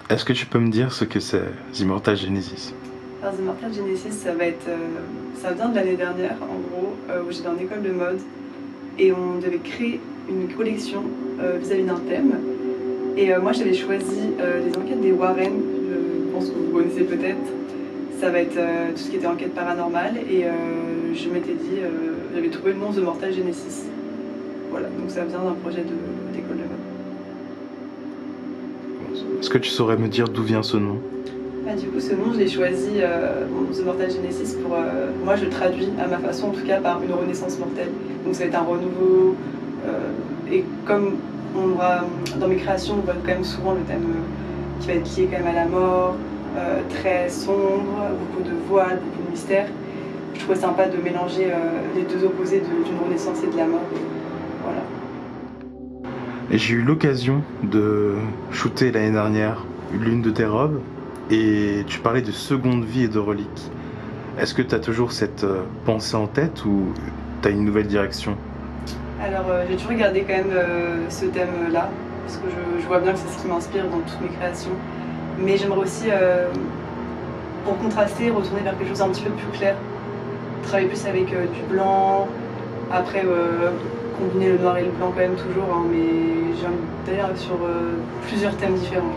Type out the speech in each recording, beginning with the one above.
Est-ce que tu peux me dire ce que c'est The Immortal Genesis? Alors The Immortal Genesis, ça vient de l'année dernière, en gros, où j'étais en école de mode et on devait créer une collection vis-à-vis d'un thème. Et moi j'avais choisi les enquêtes des Warren, je pense que vous connaissez peut-être. Ça va être tout ce qui était enquête paranormale et je m'étais dit, j'avais trouvé le nom The Immortal Genesis. Voilà, donc ça vient d'un projet d'école de mode. Est-ce que tu saurais me dire d'où vient ce nom? Du coup, ce nom, je l'ai choisi, The Mortal Genesis, pour. Moi, je le traduis à ma façon, en tout cas, par une renaissance mortelle. Donc, ça va être un renouveau. Et comme dans mes créations, on voit quand même souvent le thème qui va être lié quand même à la mort, très sombre, beaucoup de voiles, beaucoup de mystères. Je trouvais sympa de mélanger les deux opposés d'une renaissance et de la mort. Voilà. Et j'ai eu l'occasion de shooter l'année dernière l'une de tes robes et tu parlais de seconde vie et de reliques. Est-ce que tu as toujours cette pensée en tête ou tu as une nouvelle direction? Alors, j'ai toujours gardé quand même ce thème-là, parce que je vois bien que c'est ce qui m'inspire dans toutes mes créations. Mais j'aimerais aussi, pour contraster, retourner vers quelque chose un petit peu plus clair. Travailler plus avec du blanc, après combiner le noir et le blanc quand même toujours, hein, mais j'aime d'ailleurs sur plusieurs thèmes différents.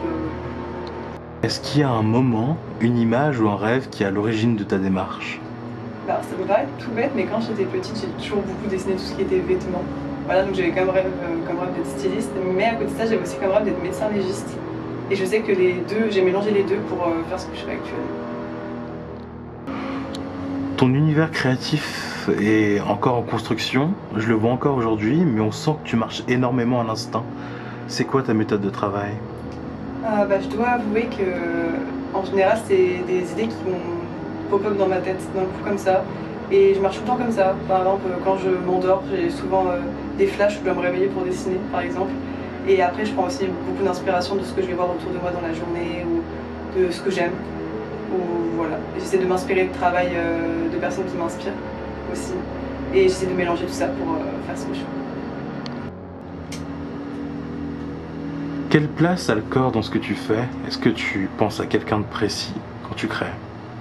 Est-ce qu'il y a un moment, une image ou un rêve qui est à l'origine de ta démarche? Alors, ça peut paraître tout bête, mais quand j'étais petite, j'ai toujours beaucoup dessiné tout ce qui était vêtements. Voilà, donc j'avais comme rêve d'être styliste, mais à côté de ça, j'avais aussi comme rêve d'être médecin légiste. Et je sais que j'ai mélangé les deux pour faire ce que je fais actuellement. Ton univers créatif est encore en construction, je le vois encore aujourd'hui, mais on sent que tu marches énormément à l'instinct. C'est quoi ta méthode de travail? Je dois avouer que, en général, c'est des idées qui vont pop-up dans ma tête d'un coup comme ça. Et je marche tout le temps comme ça. Par exemple, quand je m'endors, j'ai souvent des flashs où je dois me réveiller pour dessiner, par exemple. Et après, je prends aussi beaucoup d'inspiration de ce que je vais voir autour de moi dans la journée ou de ce que j'aime. Ou voilà. J'essaie de m'inspirer de travail de personnes qui m'inspirent aussi. Et j'essaie de mélanger tout ça pour faire ce que je fais. Quelle place a le corps dans ce que tu fais? Est-ce que tu penses à quelqu'un de précis quand tu crées?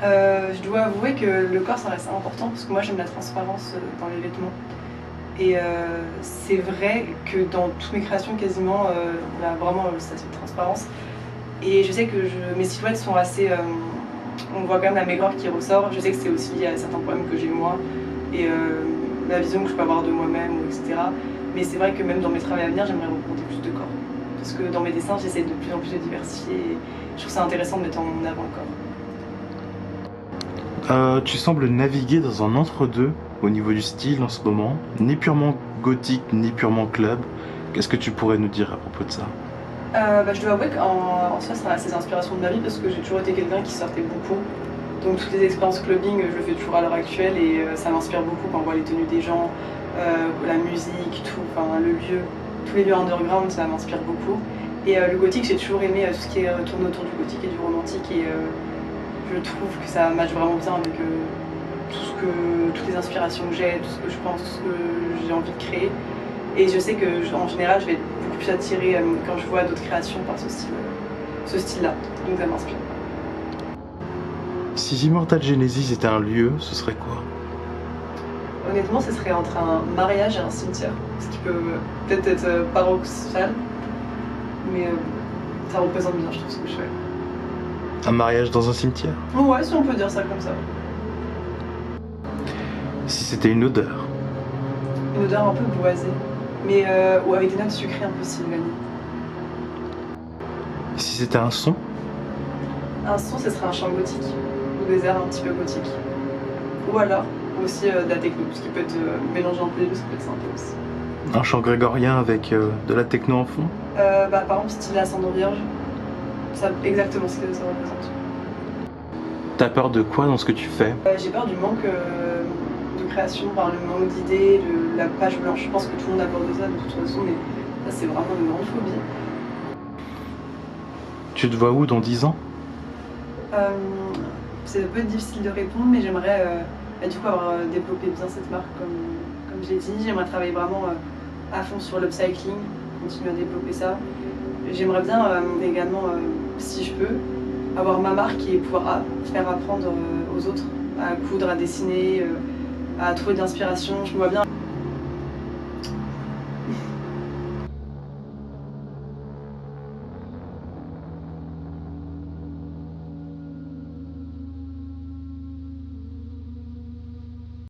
Je dois avouer que le corps, ça reste important parce que moi j'aime la transparence dans les vêtements. Et c'est vrai que dans toutes mes créations quasiment, on a vraiment cette transparence. Et je sais que mes silhouettes sont assez... on voit quand même la maigreur qui ressort. Je sais que c'est aussi lié à certains problèmes que j'ai moi et la vision que je peux avoir de moi-même, etc. Mais c'est vrai que même dans mes travaux à venir, j'aimerais représenter plus de corps. Parce que dans mes dessins, j'essaie de plus en plus de diversifier et je trouve ça intéressant de mettre en avant le corps. Tu sembles naviguer dans un entre-deux au niveau du style en ce moment, ni purement gothique, ni purement club. Qu'est-ce que tu pourrais nous dire à propos de ça? Je dois avouer qu'en soi, ça reste des inspirations de ma vie parce que j'ai toujours été quelqu'un qui sortait beaucoup. Donc toutes les expériences clubbing, je le fais toujours à l'heure actuelle et ça m'inspire beaucoup quand on voit les tenues des gens, la musique, tout, enfin le lieu. Tous les lieux underground, ça m'inspire beaucoup. Et le gothique, j'ai toujours aimé tout ce qui tourne autour du gothique et du romantique. Et je trouve que ça match vraiment bien avec toutes les inspirations que j'ai, tout ce que je pense, tout ce que j'ai envie de créer. Et je sais que en général, je vais être beaucoup plus attirée quand je vois d'autres créations par ce style-là. Donc ça m'inspire. Si The Immortal Genesis était un lieu, ce serait quoi? Honnêtement, ce serait entre un mariage et un cimetière. Ce qui peut peut-être être paradoxal, mais ça représente bien, je trouve, ce que je fais. Un mariage dans un cimetière? Ouais, si on peut dire ça comme ça. Si c'était une odeur? Une odeur un peu boisée, mais ou avec des notes sucrées un peu sylvanées. Si c'était un son? Un son, ce serait un chant gothique, ou des airs un petit peu gothiques. Ou alors aussi de la techno, ce qui peut être mélangé entre les deux, ça peut être sympa aussi. Un chant grégorien avec de la techno en fond? Par exemple, style Ascendant Vierge, ça exactement ce que ça représente. T'as peur de quoi dans ce que tu fais? J'ai peur du manque de création, par le manque d'idées, la page blanche. Je pense que tout le monde a peur de ça de toute façon, mais ça c'est vraiment une grande phobie. Tu te vois où dans 10 ans? C'est un peu difficile de répondre, mais j'aimerais du coup avoir développé bien cette marque comme j'ai dit. J'aimerais travailler vraiment à fond sur l'upcycling, continuer à développer ça. J'aimerais bien également, si je peux, avoir ma marque et pouvoir faire apprendre aux autres à coudre, à dessiner, à trouver de l'inspiration. Je me vois bien.